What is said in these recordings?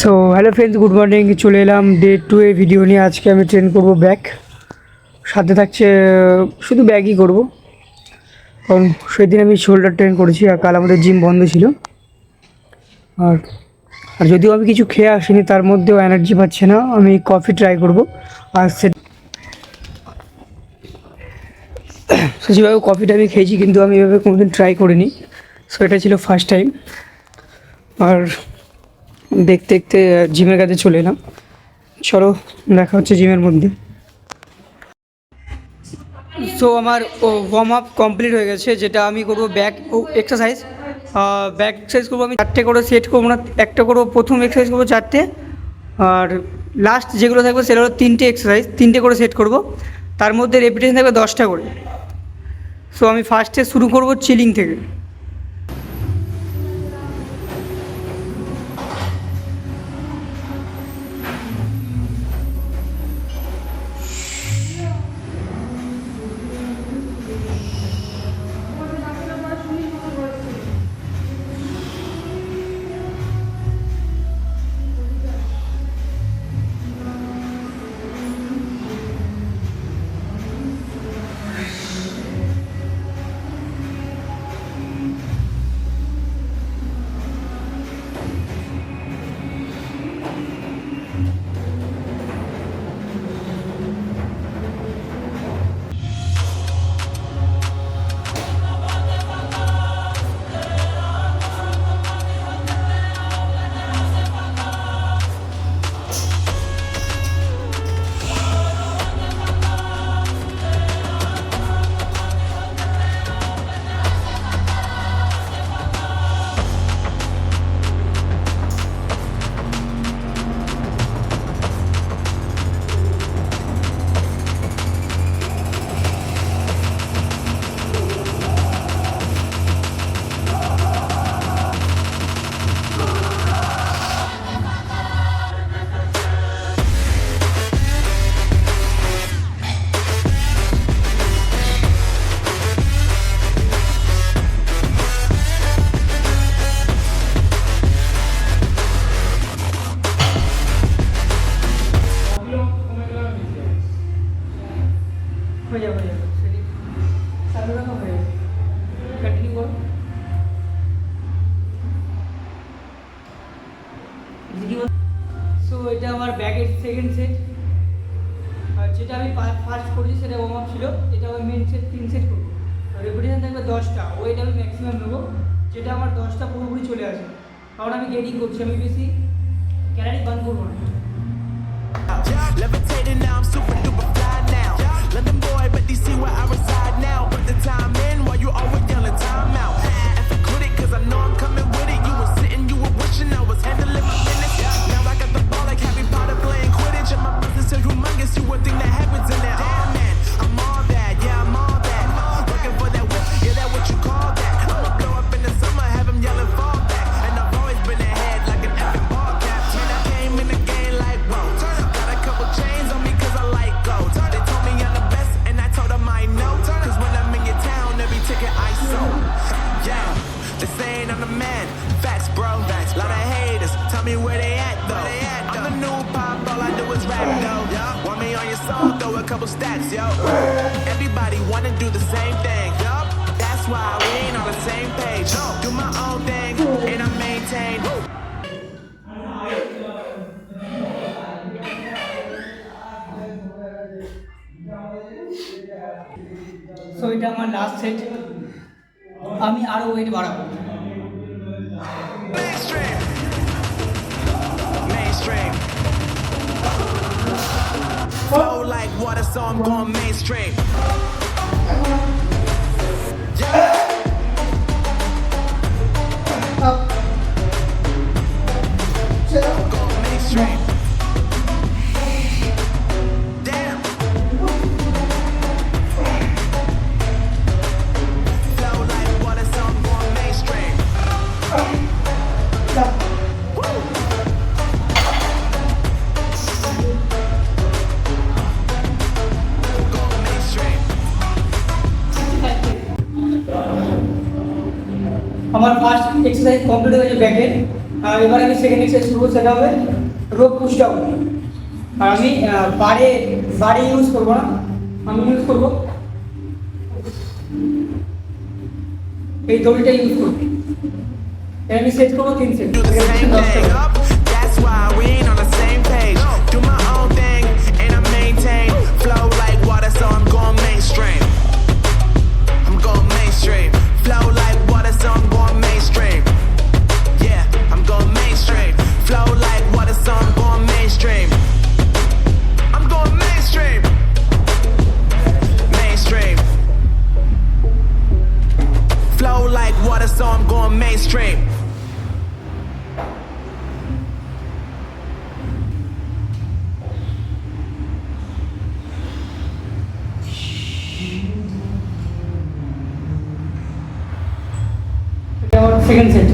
So hello friends, good morning. চলে এলাম day 2 এর ভিডিও নিয়ে। আজকে আমি ট্রেন করব ব্যাক, সাথে থাকছে শুধু ব্যাকই করব, কারণ সেদিন আমি শোল্ডার ট্রেন করেছি আর কাল আমাদের জিম বন্ধ ছিল। আর আর যদিও আমি কিছু খেয়ে আসিনি, তার মধ্যেও এনার্জি পাচ্ছে না। আমি কফি ট্রাই করব। আর যেভাবে কফিটা আমি খেয়েছি, কিন্তু আমি এভাবে কোনোদিন ট্রাই করিনি। সো এটা ছিল ফার্স্ট টাইম। আর দেখতে দেখতে জিমের কাছে চলে এলাম। চলো দেখা হচ্ছে জিমের মধ্যে। সো আমার ওয়ার্ম আপ কমপ্লিট হয়ে গেছে, যেটা আমি করবো ব্যাক এক্সারসাইজ। ব্যাক এক্সারসাইজ করবো আমি 4টে করে সেট করবো না, একটা করবো। প্রথম এক্সারসাইজ করবো 4টে, আর লাস্ট যেগুলো থাকবে সেগুলো হলো 3টে এক্সারসাইজ, 3টে করে সেট করবো। তার মধ্যে রেপিটেশন থাকবে 10টা করে। সো আমি ফার্স্টে শুরু করবো চিলিং থেকে। হয়ে যাবে সেটি চালু রাখা হয়ে যাবে। কন্টিনিউ করো। সো এটা আমার ব্যাগের সেকেন্ড সেট। আর যেটা আমি ফার্স্ট করেছি সেটা ওয়ার্ম আপ ছিল। এটা আমি মেন সেট 3 সেট করবো। রেপিটেশন থাকবে 10টা। ওয়েট আমি ম্যাক্সিমাম নেবো, যেটা আমার 10টা পুরোপুরি চলে আসে, কারণ আমি গেইনিং করছি। আমি বেশি ক্যালোরি বার্ন করবো না। Levitating now, I'm super duper fly now. London boy, but they see where I reside now. Put the time in while you always yelling time out. And for quit it, cause I know I'm coming with it. You were sitting, you were wishing I was handling my business. Now I got the ball like Harry Potter playing Quidditch. And my business is humongous, you would think that happens in there. Oh man, I'm all that, yeah, I'm all that. Looking for that whip, yeah, that what you call that. I'ma blow up in the summer, have them yelling fall back. And I've always been ahead like an effing ball cap. Man, I came in the game like, whoa. Got a couple chains on me cause I like gold. They told me I'm the best and I told them I know. Cause when I'm in your town, every ticket I sold. Yeah, they saying I'm the man. Facts, bro. Lot of haters, tell me where they at though. I'm the new pop, all I do is rap though. Want me on your song, throw a couple stacks, yo. Everybody wanna do the same thing, yo. That's why we ain't on the same page. Do my own thing and I maintain. So এটা আমার last set. আমি আরও wait বাড়াবো। Mainstream. Mainstream. Flow like water, so I'm going mainstream. Yeah. Going mainstream. Damn. Flow like water, so I'm going mainstream. Woo. আমার first exercise complete হয়ে গেছে ব্যাকের। আর এবার আমি সেকেন্ড এক্সারসাইজ করবো, সেটা হবে রোপ পুশ ডাউন। আর আমি বারে ইউজ করবো না, আমি ইউজ করবো এই দড়িটা ইউজ করবো। আমি সেট করবো 3 set. Do the same thing. That's why we ain't on the same page. Do my own thing and I maintain. Flow like water, so I'm going mainstream. I'm going mainstream. Flow like water, so I'm going mainstream. Yeah, I'm going mainstream. Flow like water, so I'm going mainstream. I'm going mainstream. Mainstream. Flow like water, so I'm going mainstream. Second set.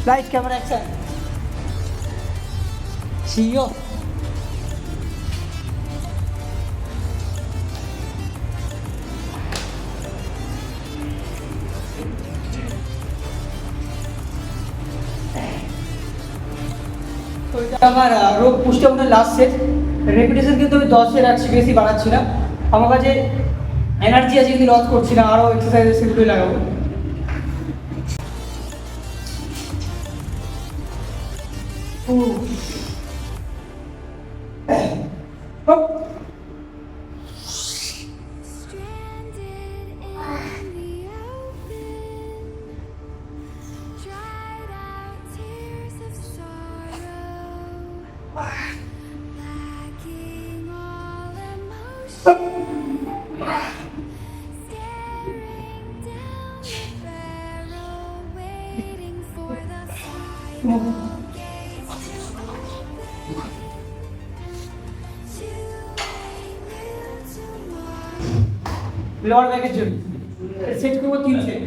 Light, camera, action. See you. তো এটা আমার rope push ডাউনের last set. Repetition কিন্তু আমি 10 এর রাখছি, বেশি বাড়াচ্ছি না। আমার কাছে এনার্জি আছে কিন্তু লস করছি না, আরও এক্সারসাইজ সেগুলোই লাগাবো। লোয়ার ব্যাকের জন্য সেট করবো 3 সেট।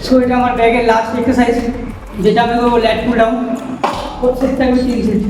সো এটা আমার ব্যাগের লাস্ট এক্সারসাইজ, যেটা আমি করবো ল্যাট পুল ডাউন। প্রত্যেক থাকবে 3 সেট।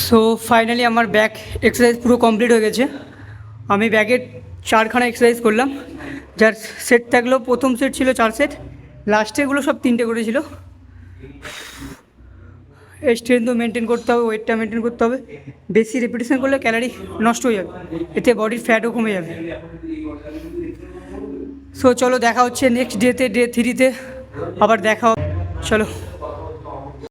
সো ফাইনালি আমার ব্যাক এক্সারসাইজ পুরো কমপ্লিট হয়ে গেছে। আমি ব্যাগের 4খানা এক্সারসাইজ করলাম, যার সেট থাকলো, প্রথম সেট ছিল 4 সেট, লাস্টেগুলো সব 3টে করেছিল। এই স্ট্রেংথ মেনটেন করতে হবে, ওয়েটটা মেনটেন করতে হবে। বেশি রেপিটেশন করলে ক্যালোরি নষ্ট হয়ে যাবে, এতে বডির ফ্যাটও কমে যাবে। সো চলো দেখা হচ্ছে নেক্সট ডেতে, ডে 3-তে আবার দেখা হবে। চলো।